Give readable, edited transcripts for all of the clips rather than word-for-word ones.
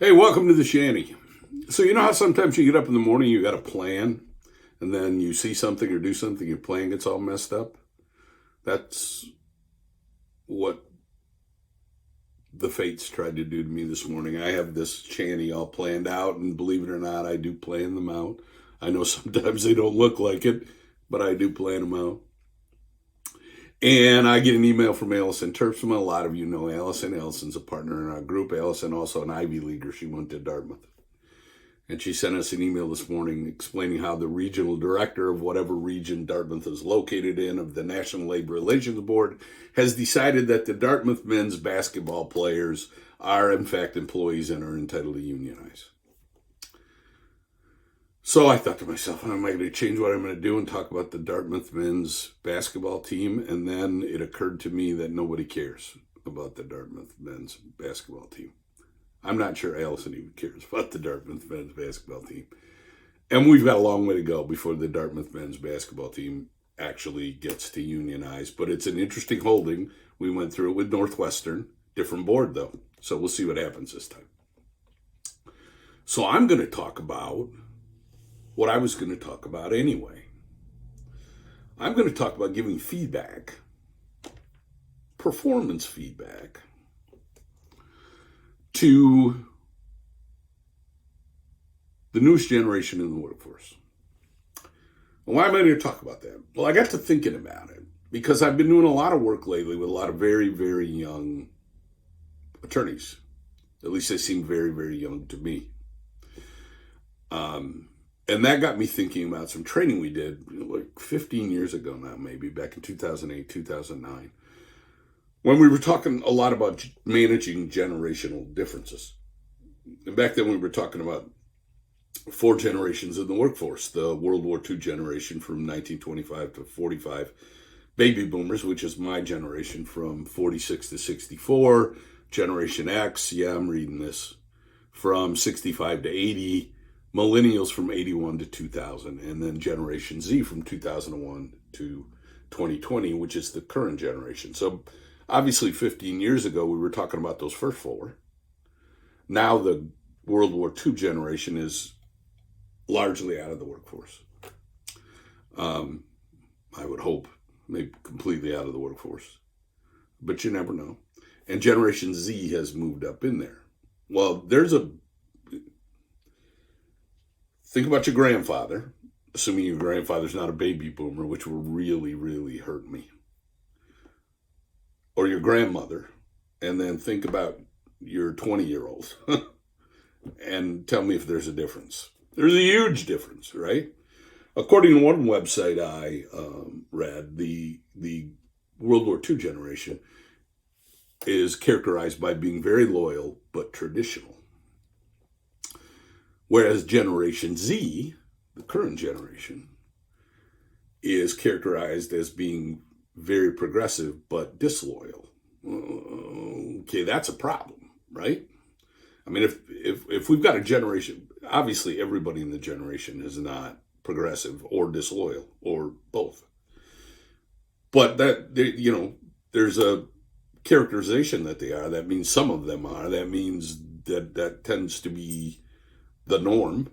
Hey, welcome to the Shanty. So, you know how sometimes you get up in the morning, you got a plan, and then you see something or do something, your plan gets all messed up? That's what the fates tried to do to me this morning. I have this Shanty all planned out, and believe it or not, I do plan them out. I know sometimes they don't look like it, but I do plan them out. And I get an email from Allison Terpsman. A lot of you know Allison. Allison's a partner in our group. Allison also an Ivy Leaguer. She went to Dartmouth. And she sent us an email this morning explaining how the regional director of whatever region Dartmouth is located in of the National Labor Relations Board has decided that the Dartmouth men's basketball players are in fact employees and are entitled to unionize. So I thought to myself, am I going to change what I'm going to do and talk about the Dartmouth men's basketball team? And then it occurred to me that nobody cares about the Dartmouth men's basketball team. I'm not sure Allison even cares about the Dartmouth men's basketball team. And we've got a long way to go before the Dartmouth men's basketball team actually gets to unionize. But it's an interesting holding. We went through it with Northwestern, different board though. So we'll see what happens this time. So I'm going to talk about what I was going to talk about anyway. I'm going to talk about giving feedback, performance feedback, to the newest generation in the workforce. And why am I going to talk about that? Well, I got to thinking about it because I've been doing a lot of work lately with a lot of very, very young attorneys. At least they seem very, very young to me. And that got me thinking about some training we did like 15 years ago now, maybe back in 2008, 2009. When we were talking a lot about managing generational differences. And back then we were talking about 4 generations in the workforce. The World War II generation from 1925 to 45. Baby boomers, which is my generation from 46 to 64. Generation X, yeah, I'm reading this, from 65 to 80. Millennials from 81 to 2000. And then Generation Z from 2001 to 2020, which is the current generation. So obviously, 15 years ago, we were talking about those first 4. Now the World War II generation is largely out of the workforce. I would hope, maybe completely out of the workforce. But you never know. And Generation Z has moved up in there. Well, think about your grandfather, assuming your grandfather's not a baby boomer, which will really, really hurt me. Or your grandmother, and then think about your 20-year-old and tell me if there's a difference. There's a huge difference, right? According to one website I read, the World War II generation is characterized by being very loyal but traditional. Whereas Generation Z, the current generation, is characterized as being very progressive but disloyal. Okay, that's a problem, right? I mean, if we've got a generation, obviously everybody in the generation is not progressive or disloyal or both. But there's a characterization that they are. That means some of them are. That means that tends to be the norm,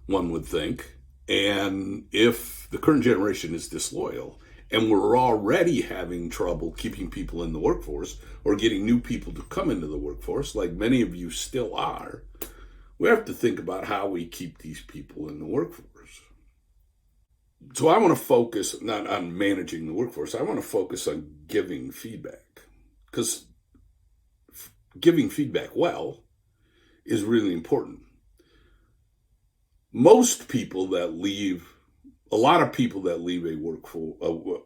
one would think. And if the current generation is disloyal, and we're already having trouble keeping people in the workforce or getting new people to come into the workforce, like many of you still are, we have to think about how we keep these people in the workforce. So I want to focus not on managing the workforce. I want to focus on giving feedback, because giving feedback well is really important. Most people that leave, a lot of people that leave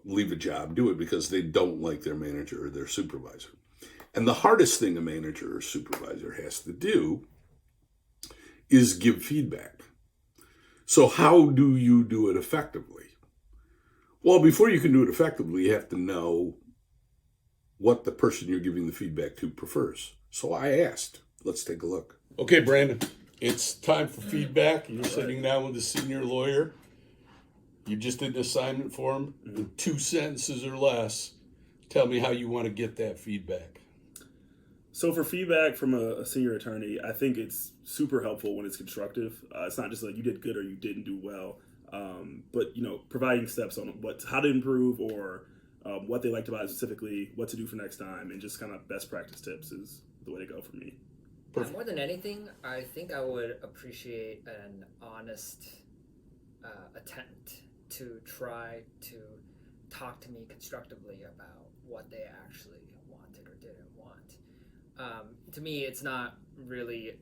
leave a job do it because they don't like their manager or their supervisor. And the hardest thing a manager or supervisor has to do is give feedback. So how do you do it effectively? Well, before you can do it effectively, you have to know what the person you're giving the feedback to prefers. So I asked. Let's take a look. Okay, Brandon, it's time for feedback. You're sitting down with a senior lawyer. You just did an assignment for him. In 2 sentences or less, tell me how you want to get that feedback. So for feedback from a senior attorney, I think it's super helpful when it's constructive. It's not just like you did good or you didn't do well, but providing steps on how to improve or what they liked about it specifically, what to do for next time, and just kind of best practice tips is the way to go for me. Yeah, more than anything, I think I would appreciate an honest attempt to try to talk to me constructively about what they actually wanted or didn't want. To me, it's not really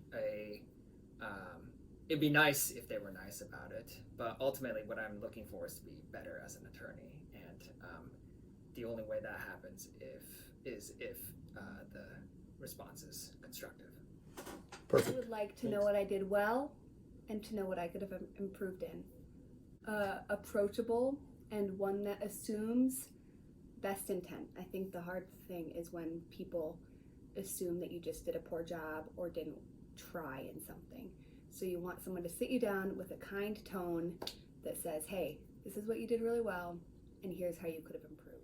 it'd be nice if they were nice about it, but ultimately what I'm looking for is to be better as an attorney, and the only way that happens is if the response is constructive. Perfect. I would like to know what I did well and to know what I could have improved in. Approachable and one that assumes best intent. I think the hard thing is when people assume that you just did a poor job or didn't try in something. So you want someone to sit you down with a kind tone that says, hey, this is what you did really well, and here's how you could have improved.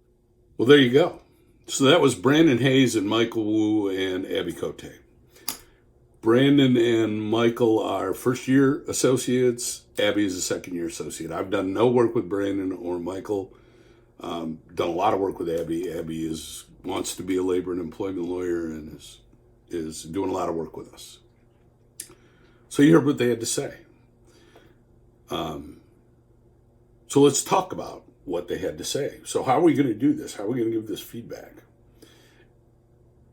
Well, there you go. So that was Brandon Hayes and Michael Wu and Abby Cote. Brandon and Michael are first-year associates. Abby is a second-year associate. I've done no work with Brandon or Michael. Done a lot of work with Abby. Abby wants to be a labor and employment lawyer and is doing a lot of work with us. So you heard what they had to say. So let's talk about what they had to say. So how are we going to do this? How are we going to give this feedback?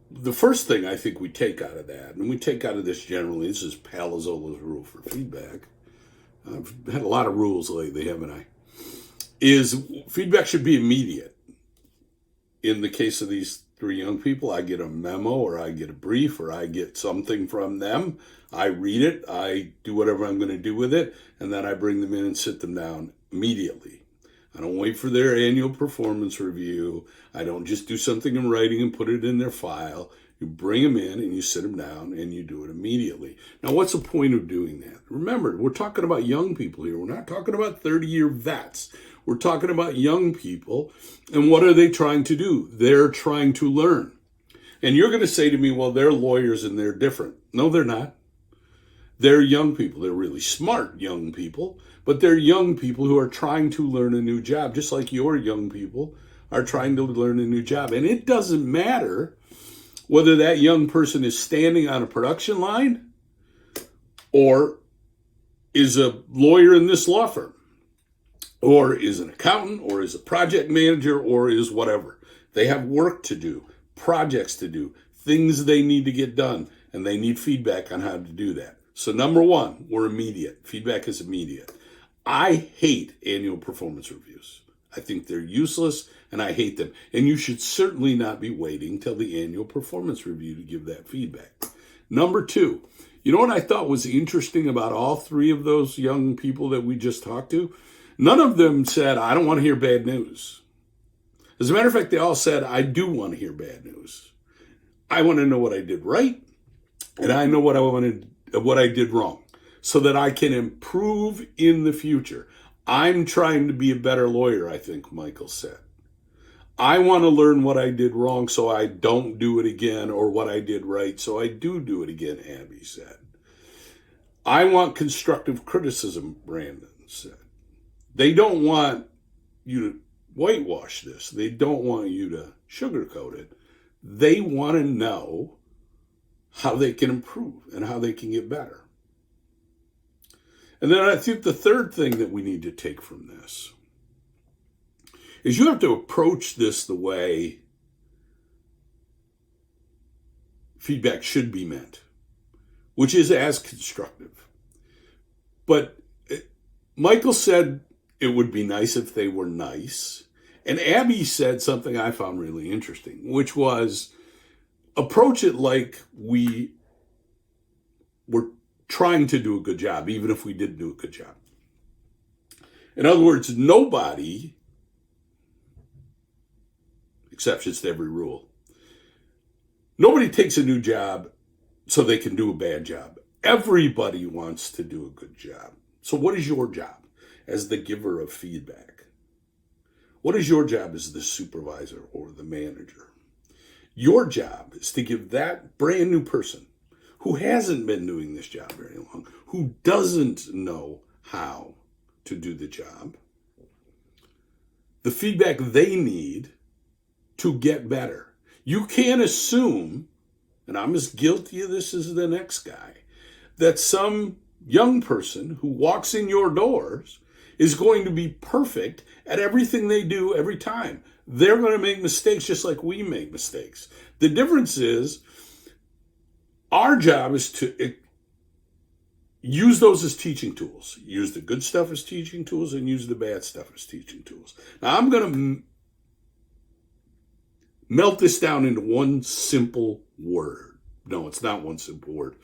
The first thing I think we take out of that, and we take out of this generally, this is Palazzolo's rule for feedback. I've had a lot of rules lately, haven't I? Is feedback should be immediate. In the case of these three young people, I get a memo or I get a brief or I get something from them. I read it, I do whatever I'm going to do with it, and then I bring them in and sit them down immediately. I don't wait for their annual performance review. I don't just do something in writing and put it in their file. You bring them in and you sit them down and you do it immediately. Now, what's the point of doing that? Remember, we're talking about young people here. We're not talking about 30-year vets. We're talking about young people. And what are they trying to do? They're trying to learn. And you're going to say to me, well, they're lawyers and they're different. No, they're not. They're young people. They're really smart young people, but they're young people who are trying to learn a new job, just like your young people are trying to learn a new job. And it doesn't matter whether that young person is standing on a production line or is a lawyer in this law firm or is an accountant or is a project manager or is whatever. They have work to do, projects to do, things they need to get done, and they need feedback on how to do that. So number one, we're immediate. Feedback is immediate. I hate annual performance reviews. I think they're useless and I hate them. And you should certainly not be waiting till the annual performance review to give that feedback. Number two, you know what I thought was interesting about all three of those young people that we just talked to? None of them said, I don't want to hear bad news. As a matter of fact, they all said, I do want to hear bad news. I want to know what I did right, and I know what I did wrong, so that I can improve in the future. I'm trying to be a better lawyer, I think Michael said. I want to learn what I did wrong so I don't do it again, or what I did right so I do it again, Abby said. I want constructive criticism, Brandon said. They don't want you to whitewash this. They don't want you to sugarcoat it. They want to know how they can improve and how they can get better. And then I think the third thing that we need to take from this is you have to approach this the way feedback should be meant, which is as constructive. But Michael said it would be nice if they were nice. And Abby said something I found really interesting, which was approach it like we were trying to do a good job, even if we didn't do a good job. In other words, nobody, exceptions to every rule, nobody takes a new job so they can do a bad job. Everybody wants to do a good job. So what is your job as the giver of feedback? What is your job as the supervisor or the manager? Your job is to give that brand new person who hasn't been doing this job very long, who doesn't know how to do the job, the feedback they need to get better. You can't assume, and I'm as guilty of this as the next guy, that some young person who walks in your doors is going to be perfect at everything they do every time. They're going to make mistakes just like we make mistakes. The difference is our job is to use those as teaching tools. Use the good stuff as teaching tools and use the bad stuff as teaching tools. Now, I'm going to melt this down into one simple word. No, it's not one simple word.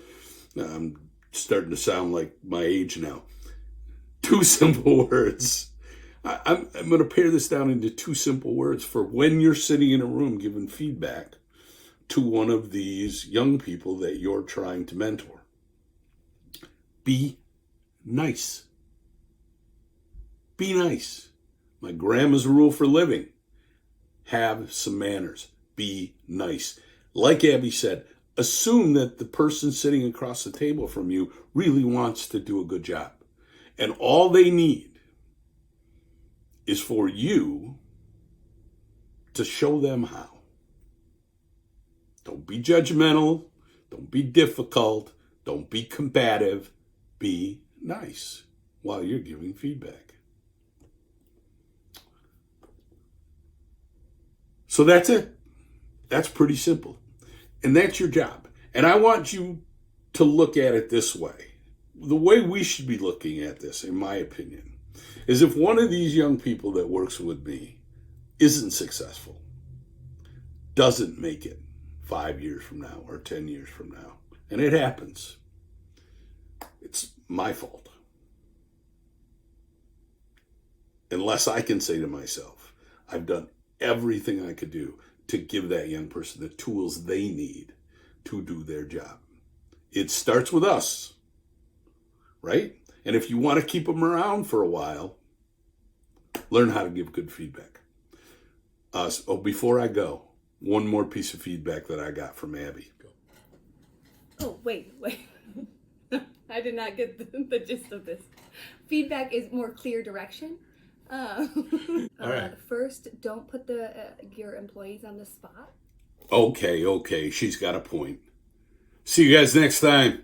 I'm starting to sound like my age now. 2 simple words. I'm going to pare this down into 2 simple words for when you're sitting in a room giving feedback to one of these young people that you're trying to mentor. Be nice. Be nice. My grandma's rule for living. Have some manners. Be nice. Like Abby said, assume that the person sitting across the table from you really wants to do a good job. And all they need is for you to show them how. Don't be judgmental. Don't be difficult. Don't be combative. Be nice while you're giving feedback. So that's it. That's pretty simple. And that's your job. And I want you to look at it this way. The way we should be looking at this, in my opinion, is if one of these young people that works with me isn't successful, doesn't make it 5 years from now or 10 years from now, and it happens, it's my fault. Unless I can say to myself, I've done everything I could do to give that young person the tools they need to do their job. It starts with us, right? And if you want to keep them around for a while, learn how to give good feedback. Before I go, one more piece of feedback that I got from Abby. Oh, wait. I did not get the gist of this. Feedback is more clear direction. All right. First, don't put your employees on the spot. Okay, she's got a point. See you guys next time.